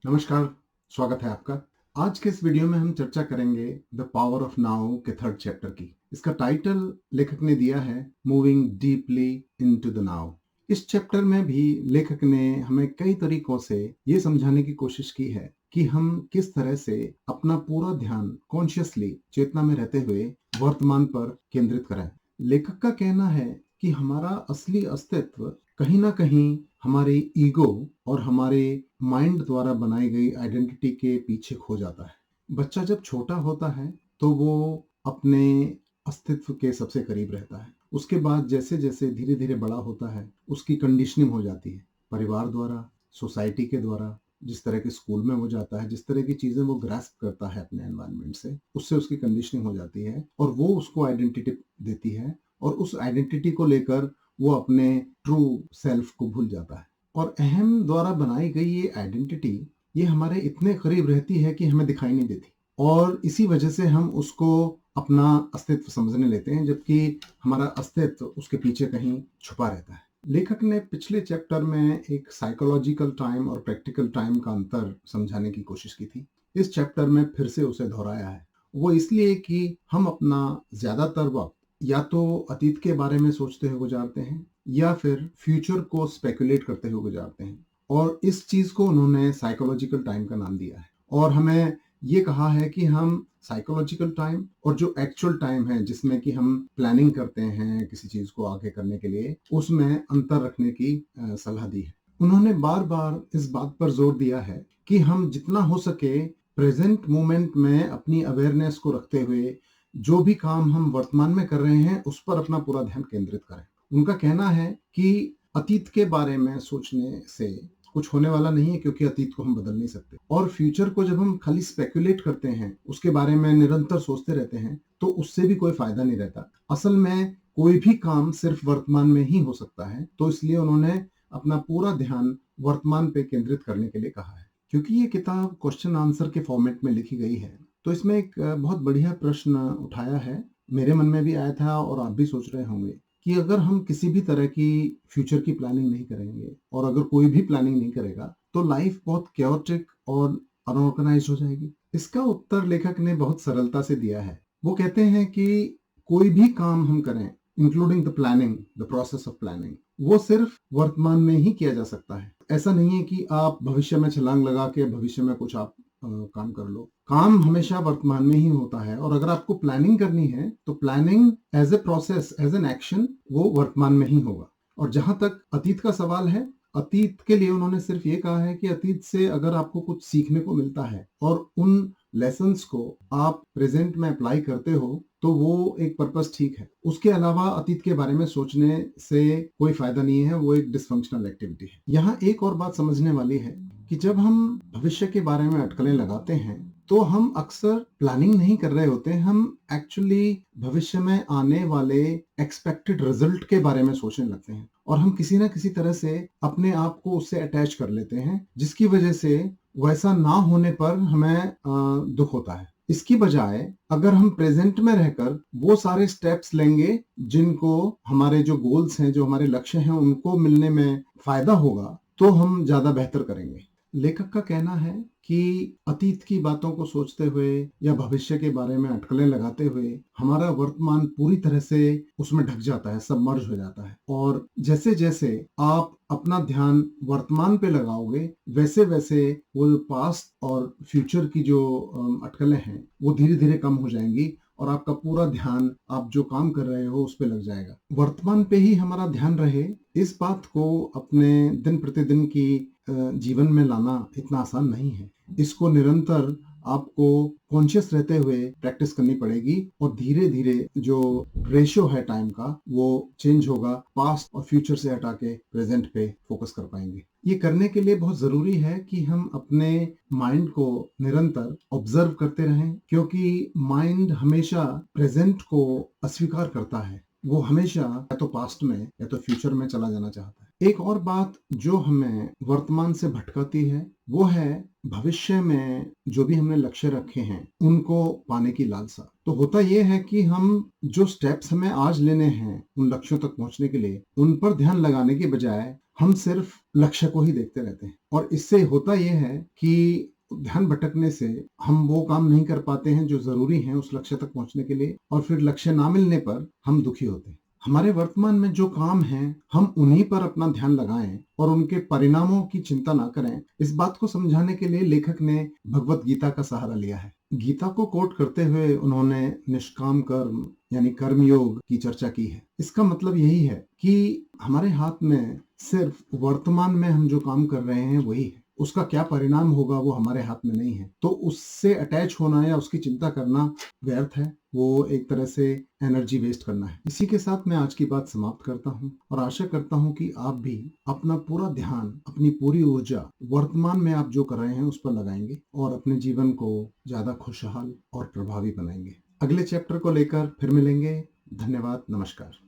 नमस्कार, स्वागत है आपका। आज के इस वीडियो में हम चर्चा करेंगे द पावर ऑफ नाउ के थर्ड चैप्टर की। इसका टाइटल लेखक ने दिया है moving deeply into the now. इस चैप्टर में भी लेखक ने हमें कई तरीकों से ये समझाने की कोशिश की है कि हम किस तरह से अपना पूरा ध्यान कॉन्शियसली चेतना में रहते हुए वर्तमान पर केंद्रित करें। लेखक का कहना है कि हमारा असली अस्तित्व कहीं ना कहीं हमारे ईगो और हमारे माइंड द्वारा बनाई गई आइडेंटिटी के पीछे खो जाता है। बच्चा जब छोटा होता है तो वो अपने अस्तित्व के सबसे करीब रहता है। उसके बाद जैसे जैसे धीरे धीरे बड़ा होता है उसकी कंडीशनिंग हो जाती है परिवार द्वारा, सोसाइटी के द्वारा, जिस तरह के स्कूल में वो जाता है, जिस तरह की चीजें वो ग्रास्प करता है अपने एनवायरनमेंट से, उससे उसकी कंडीशनिंग हो जाती है और वो उसको आइडेंटिटी देती है और उस आइडेंटिटी को लेकर वो अपने ट्रू सेल्फ को भूल जाता है। और अहम द्वारा बनाई गई ये आइडेंटिटी ये हमारे इतने करीब रहती है कि हमें दिखाई नहीं देती और इसी वजह से हम उसको अपना अस्तित्व समझने लेते हैं, जबकि हमारा अस्तित्व उसके पीछे कहीं छुपा रहता है। लेखक ने पिछले चैप्टर में एक साइकोलॉजिकल टाइम और प्रैक्टिकल टाइम का अंतर समझाने की कोशिश की थी। इस चैप्टर में फिर से उसे दोहराया है। वो इसलिए कि हम अपना ज्यादातर वक्त या तो अतीत के बारे में सोचते हुए गुजारते हैं या फिर फ्यूचर को स्पेकुलेट करते हुए गुजारते हैं, और इस चीज को उन्होंने साइकोलॉजिकल टाइम का नाम दिया है। और हमें ये कहा है कि हम साइकोलॉजिकल टाइम और जो एक्चुअल टाइम है जिसमें कि हम प्लानिंग करते हैं किसी चीज को आगे करने के लिए, उसमें अंतर रखने की सलाह दी है। उन्होंने बार बार इस बात पर जोर दिया है कि हम जितना हो सके प्रेजेंट मोमेंट में अपनी अवेयरनेस को रखते हुए जो भी काम हम वर्तमान में कर रहे हैं उस पर अपना पूरा ध्यान केंद्रित करें। उनका कहना है कि अतीत के बारे में सोचने से कुछ होने वाला नहीं है, क्योंकि अतीत को हम बदल नहीं सकते, और फ्यूचर को जब हम खाली स्पेकुलेट करते हैं, उसके बारे में निरंतर सोचते रहते हैं, तो उससे भी कोई फायदा नहीं रहता। असल में कोई भी काम सिर्फ वर्तमान में ही हो सकता है, तो इसलिए उन्होंने अपना पूरा ध्यान वर्तमान पे केंद्रित करने के लिए कहा है। क्योंकि ये किताब क्वेश्चन आंसर के फॉर्मेट में लिखी गई है, तो इसमें एक बहुत बढ़िया प्रश्न उठाया है। मेरे मन में भी आया था और आप भी सोच रहे होंगे कि अगर हम किसी भी तरह की फ्यूचर की प्लानिंग नहीं करेंगे और अगर कोई भी प्लानिंग नहीं करेगा तो लाइफ बहुत कैओटिक और अनऑर्गेनाइज हो जाएगी। इसका उत्तर लेखक ने बहुत सरलता से दिया है। वो कहते हैं कि कोई भी काम हम करें, including the planning, the process of planning, वो सिर्फ वर्तमान में ही किया जा सकता है। ऐसा नहीं है कि आप भविष्य में छलांग लगा के भविष्य में कुछ आप काम कर लो। काम हमेशा वर्तमान में ही होता है, और अगर आपको प्लानिंग करनी है तो planning as a process, as an action, वो वर्तमान में ही होगा। और जहां तक अतीत का सवाल है, अतीत के लिए उन्होंने सिर्फ ये कहा है कि अतीत से अगर आपको कुछ सीखने को मिलता है और उन लेसन्स को आप प्रेजेंट में अप्लाई करते हो तो वो एक पर्पस ठीक है। उसके अलावा अतीत के बारे में सोचने से कोई फायदा नहीं है, वो एक डिसफंक्शनल एक्टिविटी है। यहाँ एक और बात समझने वाली है कि जब हम भविष्य के बारे में अटकलें लगाते हैं तो हम अक्सर प्लानिंग नहीं कर रहे होते, हम एक्चुअली भविष्य में आने वाले एक्सपेक्टेड रिजल्ट के बारे में सोचने लगते हैं और हम किसी ना किसी तरह से अपने आप को उससे अटैच कर लेते हैं, जिसकी वजह से वैसा ना होने पर हमें दुख होता है। इसकी बजाय अगर हम प्रेजेंट में रहकर वो सारे स्टेप्स लेंगे जिनको हमारे जो गोल्स हैं, जो हमारे लक्ष्य हैं, उनको मिलने में फायदा होगा, तो हम ज्यादा बेहतर करेंगे। लेखक का कहना है कि अतीत की बातों को सोचते हुए या भविष्य के बारे में अटकलें लगाते हुए हमारा वर्तमान पूरी तरह से उसमें ढक जाता है, सबमर्ज हो जाता है। और जैसे जैसे आप अपना ध्यान वर्तमान पे लगाओगे, वैसे वैसे वो पास्ट और फ्यूचर की जो अटकलें हैं वो धीरे धीरे कम हो जाएंगी और आपका पूरा ध्यान आप जो काम कर रहे हो उस पे लग जाएगा। वर्तमान पे ही हमारा ध्यान रहे, इस बात को अपने दिन प्रतिदिन की जीवन में लाना इतना आसान नहीं है। इसको निरंतर आपको कॉन्शियस रहते हुए प्रैक्टिस करनी पड़ेगी और धीरे धीरे जो रेशियो है टाइम का वो चेंज होगा। पास्ट और फ्यूचर से हटा के प्रेजेंट पे फोकस कर पाएंगे। ये करने के लिए बहुत जरूरी है कि हम अपने माइंड को निरंतर ऑब्जर्व करते रहें, क्योंकि माइंड हमेशा प्रेजेंट को अस्वीकार करता है। वो हमेशा या तो पास्ट में या तो फ्यूचर में चला जाना चाहता है। एक और बात जो हमें वर्तमान से भटकाती है वो है भविष्य में जो भी हमने लक्ष्य रखे हैं उनको पाने की लालसा। तो होता यह है कि हम जो स्टेप्स हमें आज लेने हैं उन लक्ष्यों तक पहुंचने के लिए, उन पर ध्यान लगाने के बजाय हम सिर्फ लक्ष्य को ही देखते रहते हैं और इससे होता यह है कि ध्यान भटकने से हम वो काम नहीं कर पाते हैं जो जरूरी है उस लक्ष्य तक पहुंचने के लिए, और फिर लक्ष्य ना मिलने पर हम दुखी होते हैं। हमारे वर्तमान में जो काम है हम उन्हीं पर अपना ध्यान लगाएं और उनके परिणामों की चिंता ना करें। इस बात को समझाने के लिए लेखक ने भगवत गीता का सहारा लिया है। गीता को कोट करते हुए उन्होंने निष्काम कर्म यानी कर्म योग की चर्चा की है। इसका मतलब यही है कि हमारे हाथ में सिर्फ वर्तमान में हम जो काम कर रहे हैं वही है, उसका क्या परिणाम होगा वो हमारे हाथ में नहीं है। तो उससे अटैच होना या उसकी चिंता करना व्यर्थ है, वो एक तरह से एनर्जी वेस्ट करना है। इसी के साथ मैं आज की बात समाप्त करता हूँ और आशा करता हूँ कि आप भी अपना पूरा ध्यान, अपनी पूरी ऊर्जा वर्तमान में आप जो कर रहे हैं उस पर लगाएंगे और अपने जीवन को ज्यादा खुशहाल और प्रभावी बनाएंगे। अगले चैप्टर को लेकर फिर मिलेंगे। धन्यवाद, नमस्कार।